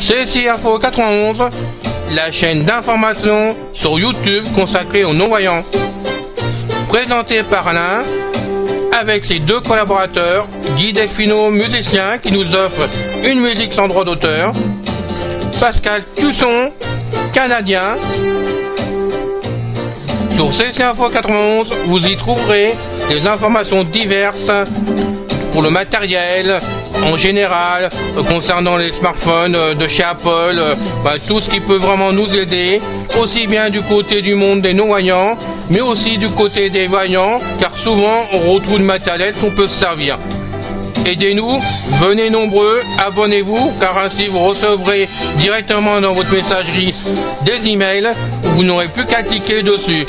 CSI Info 91, la chaîne d'information sur YouTube consacrée aux non-voyants. Présentée par Alain, avec ses deux collaborateurs, Guy Delfino, musicien, qui nous offre une musique sans droit d'auteur, Pascal Cusson, canadien. Sur CSI Info 91, vous y trouverez des informations diverses pour le matériel, en général, concernant les smartphones de chez Apple, tout ce qui peut vraiment nous aider, aussi bien du côté du monde des non-voyants, mais aussi du côté des voyants, car souvent on retrouve du matériel qu'on peut se servir. Aidez-nous, venez nombreux, abonnez-vous, car ainsi vous recevrez directement dans votre messagerie des emails, vous n'aurez plus qu'à cliquer dessus.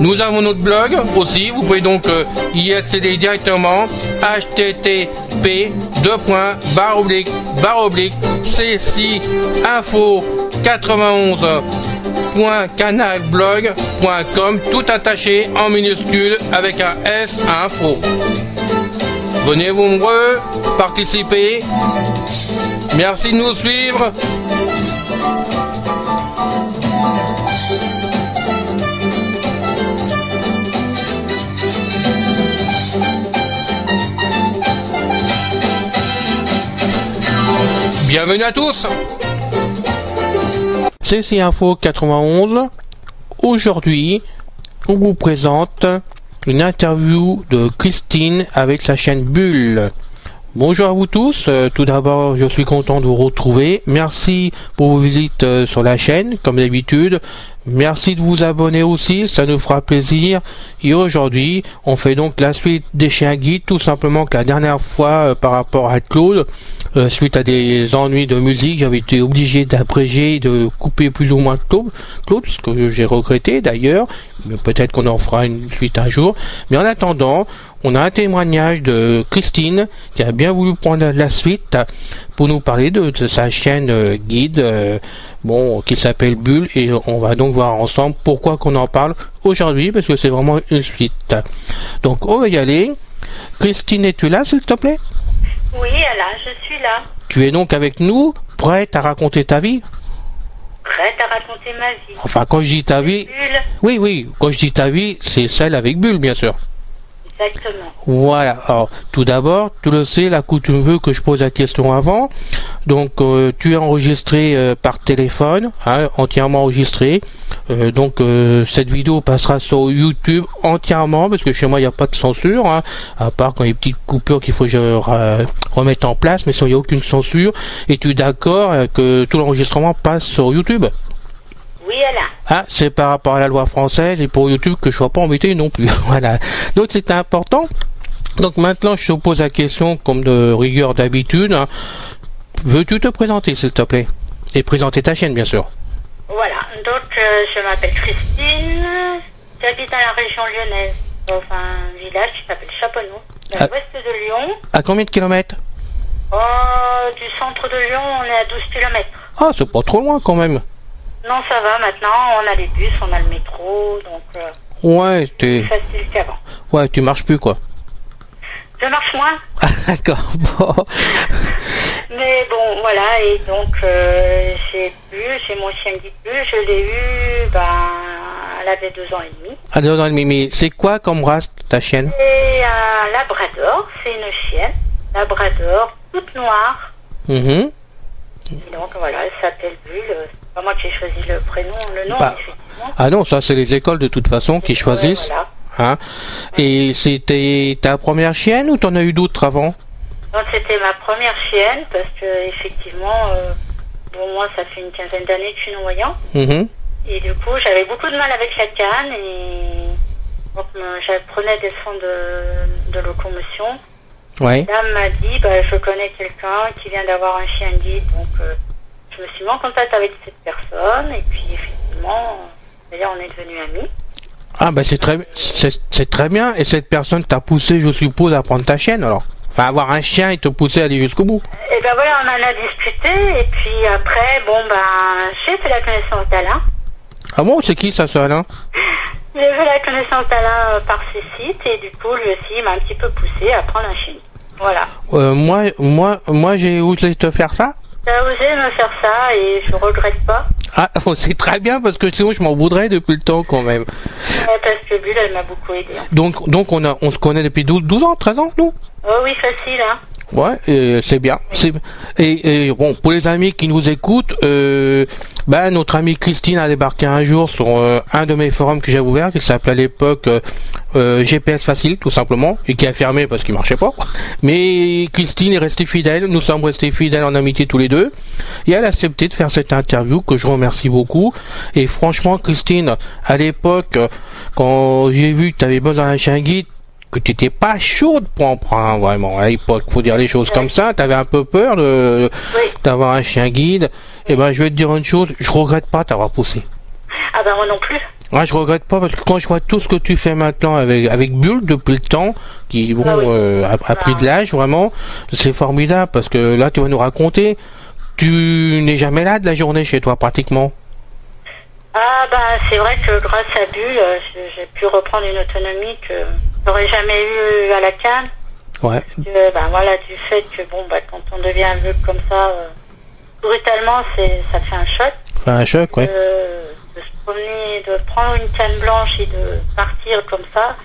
Nous avons notre blog aussi, vous pouvez donc y accéder directement, http://csi-info91.canalblog.com, tout attaché en minuscule avec un S à info. Venez nombreux, participez. Merci de nous suivre. Bienvenue à tous. CSI Info 91. Aujourd'hui, on vous présente une interview de Christine avec sa chaîne Bulle. Bonjour à vous tous. Tout d'abord, je suis content de vous retrouver. Merci pour vos visites sur la chaîne, comme d'habitude. Merci de vous abonner aussi, ça nous fera plaisir. Et aujourd'hui, on fait donc la suite des chiens guides, tout simplement que la dernière fois, par rapport à Claude, suite à des ennuis de musique, j'avais été obligé d'abréger, de couper plus ou moins Claude, ce que j'ai regretté d'ailleurs, mais peut-être qu'on en fera une suite un jour. Mais en attendant, on a un témoignage de Christine qui a bien voulu prendre la suite pour nous parler de sa chaîne guide, qui s'appelle Bulle, et on va donc voir ensemble pourquoi qu'on en parle aujourd'hui, parce que c'est vraiment une suite. Donc on va y aller. Christine, es-tu là, s'il te plaît? Oui, là, je suis là. Tu es donc avec nous, prête à raconter ta vie? Prête à raconter ma vie. Enfin, quand je dis ta vie... Bulle. Oui, quand je dis ta vie, c'est celle avec Bulle, bien sûr. Exactement. Voilà, alors tout d'abord, tu le sais, la coutume veut que je pose la question avant. Donc tu es enregistré par téléphone, entièrement enregistré. Cette vidéo passera sur YouTube entièrement, parce que chez moi il n'y a pas de censure, à part quand il y a des petites coupures qu'il faut que je remette en place, mais sinon il n'y a aucune censure. Et tu es d'accord que tout l'enregistrement passe sur YouTube? Oui, là. C'est par rapport à la loi française et pour YouTube que je ne sois pas embêté non plus. Voilà. Donc c'est important. Donc maintenant je te pose la question comme de rigueur d'habitude. Veux-tu te présenter, s'il te plaît? Et présenter ta chaîne, bien sûr. Voilà. Donc je m'appelle Christine. J'habite dans la région lyonnaise, dans un village qui s'appelle Chaponneau, dans l'ouest de Lyon. À combien de kilomètres? Du centre de Lyon, on est à 12 km. Ah, c'est pas trop loin quand même. Non, ça va maintenant, on a les bus, on a le métro, donc ouais, c'est facile qu'avant. Ouais, tu marches plus quoi. Je marche moins. Ah, d'accord, bon. Mais bon, voilà, et donc j'ai mon chien guide Bulle, je l'ai eu, elle avait 2 ans et demi. Ah, 2 ans et demi, mais c'est quoi comme race ta chienne? C'est un labrador, c'est une chienne, labrador, toute noire. Et donc voilà, elle s'appelle Bulle. C'est pas moi qui ai choisi le prénom, le nom, effectivement. Ah non, ça c'est les écoles de toute façon qui choisissent. Voilà. Et c'était ta première chienne ou t'en as eu d'autres avant? Non, c'était ma première chienne parce que effectivement, moi ça fait une quinzaine d'années que je suis non-voyant. Et du coup, j'avais beaucoup de mal avec la canne et donc j'apprenais des sons de locomotion. Ouais. La dame m'a dit, je connais quelqu'un qui vient d'avoir un chien guide, donc je me suis mis en contact avec cette personne et puis effectivement, d'ailleurs on est devenus amis. Ah c'est très bien. Et cette personne t'a poussé, je suppose, à prendre ta chienne alors? Enfin, avoir un chien et te pousser à aller jusqu'au bout. Et voilà, on en a discuté et puis après, j'ai fait la connaissance d'Alain. Ah bon, c'est qui ça, ce Alain? J'ai fait la connaissance d'Alain par ses sites et du coup, lui aussi, il m'a un petit peu poussé à prendre un chien. Voilà. Moi, j'ai osé te faire ça? T'as osé me faire ça et je regrette pas. Ah, c'est très bien parce que sinon je m'en voudrais depuis le temps quand même. Ouais, parce que Bulle, elle m'a beaucoup aidé. Donc on se connaît depuis 12 ans, 13 ans, nous? Oh oui, facile, hein. Ouais, c'est bien. Et bon, pour les amis qui nous écoutent, notre amie Christine a débarqué un jour sur un de mes forums que j'ai ouvert, qui s'appelait à l'époque GPS Facile, tout simplement, et qui a fermé parce qu'il marchait pas. Mais Christine est restée fidèle, nous sommes restés fidèles en amitié tous les deux, et elle a accepté de faire cette interview que je remercie beaucoup. Et franchement, Christine, à l'époque, quand j'ai vu que tu avais besoin d'un chien guide, que tu n'étais pas chaude pour en prendre, vraiment, à l'époque, faut dire les choses comme ça, tu avais un peu peur d'avoir un chien guide, et ben je vais te dire une chose, je regrette pas t'avoir poussé. Ah ben moi non plus. Ouais, je regrette pas parce que quand je vois tout ce que tu fais maintenant avec Bulle depuis le temps, qui a pris de l'âge, vraiment, c'est formidable parce que là tu vas nous raconter, tu n'es jamais là de la journée chez toi pratiquement. Ah ben c'est vrai que grâce à Bulle, j'ai pu reprendre une autonomie que j'aurais jamais eu à la canne. Ouais. Voilà, du fait que quand on devient aveugle comme ça, brutalement, ça fait un choc. Ça fait un choc, ouais. De se promener, de prendre une canne blanche et de partir comme ça.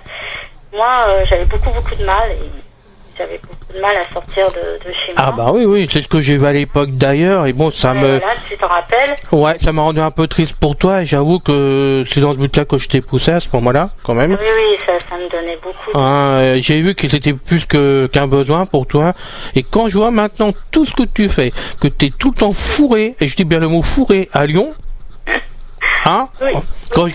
Moi, j'avais beaucoup de mal et j'avais beaucoup de mal à sortir de chez moi. Ah bah oui, c'est ce que j'ai vu à l'époque d'ailleurs, et bon, ça me... Là, tu t'en rappelles? Ouais, ça m'a rendu un peu triste pour toi, et j'avoue que c'est dans ce but-là que je t'ai poussé à ce moment-là, quand même. Oui, ça me donnait beaucoup. J'ai vu que c'était plus qu'un besoin pour toi, et quand je vois maintenant tout ce que tu fais, que t'es tout le temps fourré, et je dis bien le mot fourré à Lyon, hein? Oui, oui,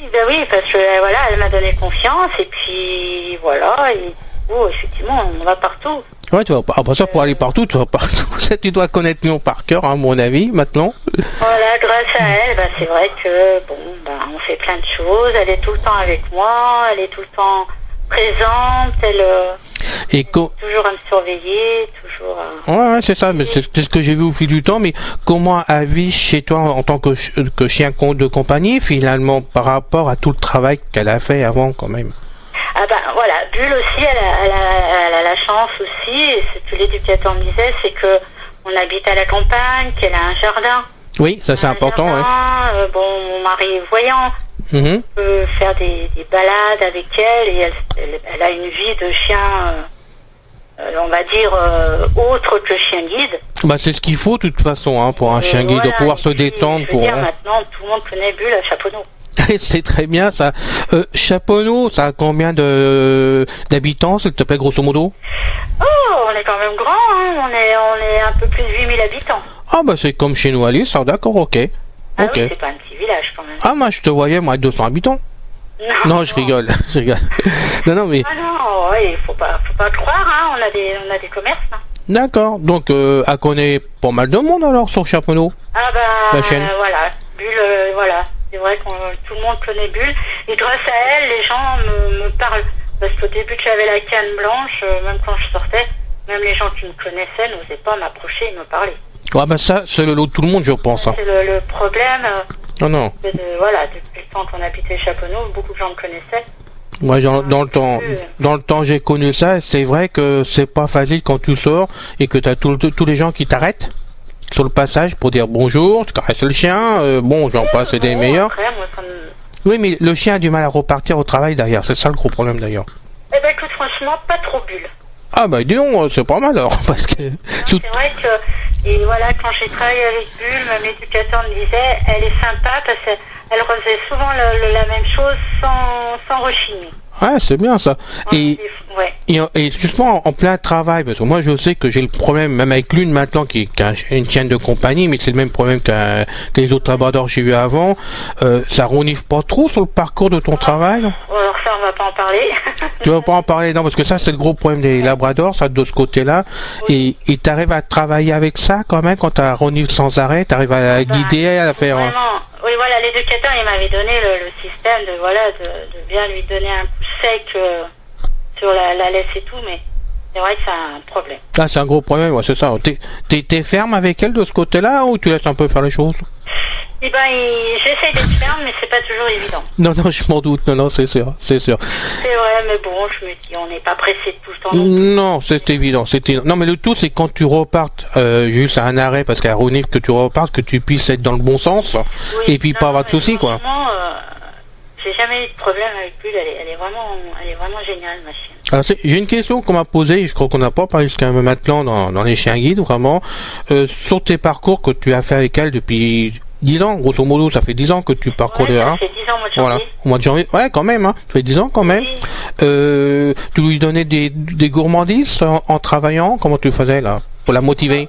parce que voilà, elle m'a donné confiance, et puis voilà, et... Oh, effectivement, on va partout. Ouais, tu vas pas. Après ça, pour aller partout, tu vas partout. Tu dois connaître Lyon par cœur, à mon avis, maintenant. Voilà, grâce à elle, c'est vrai que on fait plein de choses. Elle est tout le temps avec moi, elle est tout le temps présente, elle toujours à me surveiller, toujours. Ouais, c'est ça. Mais c'est ce que j'ai vu au fil du temps. Mais comment elle vit chez toi en tant que chien de compagnie, finalement, par rapport à tout le travail qu'elle a fait avant, quand même? Ah voilà, Bulle aussi, elle a la chance aussi, et ce que l'éducateur me disait, c'est que on habite à la campagne, qu'elle a un jardin. Oui, ça c'est important, jardin, mon mari est voyant, on peut faire des balades avec elle, et elle a une vie de chien, on va dire, autre que chien guide. C'est ce qu'il faut de toute façon, pour un chien guide, de pouvoir se détendre. Maintenant, tout le monde connaît Bulle à Chaponneau. C'est très bien ça. Chaponneau, ça a combien d'habitants, s'il te plaît, grosso modo? Oh, on est quand même grand, hein. On est un peu plus de 8000 habitants. Ah c'est comme chez nous à Lille, ça, d'accord, ok. Ah oui, c'est pas un petit village quand même. Ah moi je te voyais, moi, 200 habitants. Non, je rigole, Non, mais... Ah non, oui, faut pas croire, hein. On a des commerces, hein. D'accord, donc elle connaît pas mal de monde alors sur Chaponneau. La chaîne. Voilà, Bulle, voilà. C'est vrai que tout le monde connaît Bulle. Et grâce à elle, les gens me parlent. Parce qu'au début que j'avais la canne blanche, même quand je sortais, même les gens qui me connaissaient n'osaient pas m'approcher et me parler. Ouais, ça, c'est le lot de tout le monde, je pense. C'est le problème. Non. Voilà, depuis le temps qu'on habitait Chaponneau, beaucoup de gens me connaissaient. Moi, dans le temps, j'ai connu ça. Et c'est vrai que c'est pas facile quand tu sors et que t'as tous les gens qui t'arrêtent sur le passage pour dire bonjour, tu caresses le chien, j'en passe des meilleurs. Après, moi, Oui, mais le chien a du mal à repartir au travail derrière, c'est ça le gros problème d'ailleurs. Écoute, franchement, pas trop Bulle. Ah dis donc, c'est pas mal alors, parce que... C'est vrai que, et voilà, quand j'ai travaillé avec Bulle, mon éducateur me disait, elle est sympa parce qu'elle refaisait souvent la même chose sans rechigner. Ouais, c'est bien ça. Et justement en plein travail, parce que moi je sais que j'ai le problème, même avec l'une maintenant qui a une chienne de compagnie, mais c'est le même problème que les autres labradors que j'ai eu avant, ça renifle pas trop sur le parcours de ton travail? Alors ça, on va pas en parler. Tu vas pas en parler, non, parce que ça c'est le gros problème des labradors, ça de ce côté-là. Oui. Et t'arrives à travailler avec ça quand même, quand t'as renifle sans arrêt, t'arrives à guider, à faire... Vraiment. Oui, voilà, l'éducateur, il m'avait donné le système de bien lui donner un coup sec sur la laisse et tout, mais c'est vrai que c'est un problème. Ah, c'est un gros problème, ouais, c'est ça. T'es ferme avec elle de ce côté-là ou tu laisses un peu faire les choses? Eh ben, j'essaie d'être ferme, mais c'est pas toujours évident. Non, je m'en doute. Non, c'est sûr. C'est vrai, mais bon, je me dis, on n'est pas pressé de tout le temps. Non, c'est évident. Non, mais le tout, c'est quand tu repartes, juste à un arrêt, parce qu'à Ronif, que tu repartes, que tu puisses être dans le bon sens, et puis pas avoir de soucis, quoi. J'ai jamais eu de problème avec Bulle, elle est vraiment géniale, ma chienne. Alors, j'ai une question qu'on m'a posée, je crois qu'on n'a pas parlé jusqu'à maintenant dans les chiens guides, vraiment, sur tes parcours que tu as fait avec elle depuis 10 ans, grosso modo, ça fait 10 ans que tu parcours de ça fait 10 ans au mois de janvier. Voilà, au mois de janvier. Ouais, quand même, hein. Ça fait 10 ans quand même. Oui. Tu lui donnais des gourmandises en travaillant? Comment tu faisais, là, pour la motiver?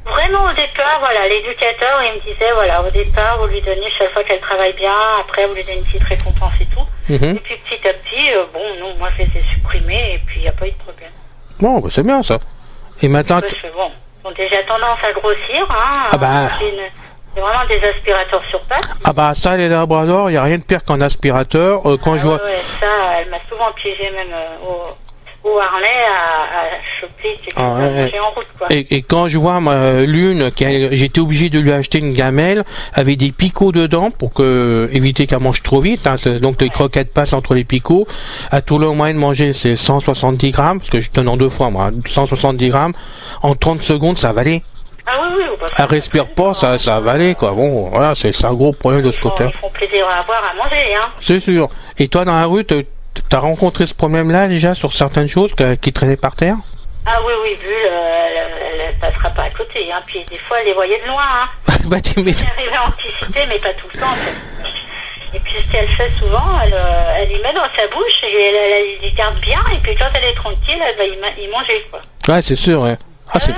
Vraiment, au départ, voilà, l'éducateur, il me disait, voilà, au départ, vous lui donnez chaque fois qu'elle travaille bien, après, vous lui donnez une petite récompense et tout. Et puis, petit à petit, non, moi, je les ai supprimés, et puis, il n'y a pas eu de problème. Bon, bah, c'est bien, ça. Et maintenant... Bon, ils ont déjà tendance à grossir, hein. Ah bah... C'est vraiment des aspirateurs sur pattes. Ah bah ça, les labradors, il n'y a rien de pire qu'un aspirateur. Quand je vois... Ouais, ça, elle m'a souvent piégé même au harnais à choper, manger en route, quoi. Et quand je vois l'une, j'étais obligé de lui acheter une gamelle avec des picots dedans pour éviter qu'elle mange trop vite. Hein, donc les croquettes passent entre les picots. À tout le moyen de manger, c'est 170 grammes, parce que je donne en 2 fois, moi. 170 grammes. En 30 secondes, ça va aller. Ah oui, elle respire pas, ça va aller, quoi. Bon, voilà, c'est un gros problème de ce côté. Ils font plaisir à avoir, à manger, hein. C'est sûr. Et toi, dans la rue, t'as rencontré ce problème-là déjà sur certaines choses qui traînaient par terre? Ah oui, Bulle, elle passera pas à côté, hein. Puis des fois, elle les voyait de loin, hein. Bah, tu m'étonnes. Elle arrivait à anticiper, mais pas tout le temps, en fait. Et puis, ce qu'elle fait souvent, elle y met dans sa bouche et elle y garde bien. Et puis, quand elle est tranquille, elle va y manger, quoi. Ouais, c'est sûr, ouais. Ah, ils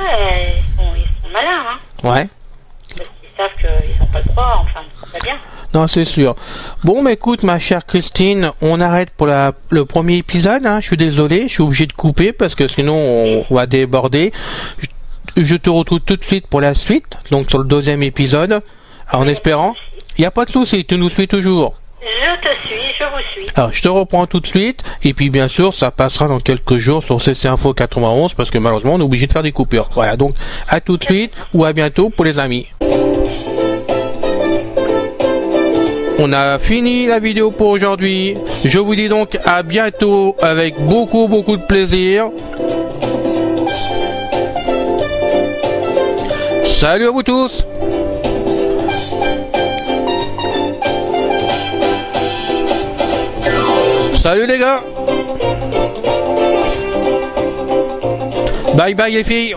sont malins, hein. Ouais. Parce qu'ils savent qu'ils n'ont pas le droit, enfin, c'est bien. Non, c'est sûr. Bon, mais écoute, ma chère Christine, on arrête pour le premier épisode, hein. Je suis désolé, je suis obligé de couper parce que sinon on va déborder. Je te retrouve tout de suite pour la suite, donc sur le 2e épisode, en espérant. Il n'y a pas de souci, tu nous suis toujours. Je te suis, je vous suis. Alors, je te reprends tout de suite, et puis bien sûr, ça passera dans quelques jours sur CC Info 91, parce que malheureusement, on est obligé de faire des coupures. Voilà, donc à tout de suite, ou à bientôt pour les amis. On a fini la vidéo pour aujourd'hui. Je vous dis donc à bientôt avec beaucoup de plaisir. Salut à vous tous. Salut les gars. Bye bye les filles.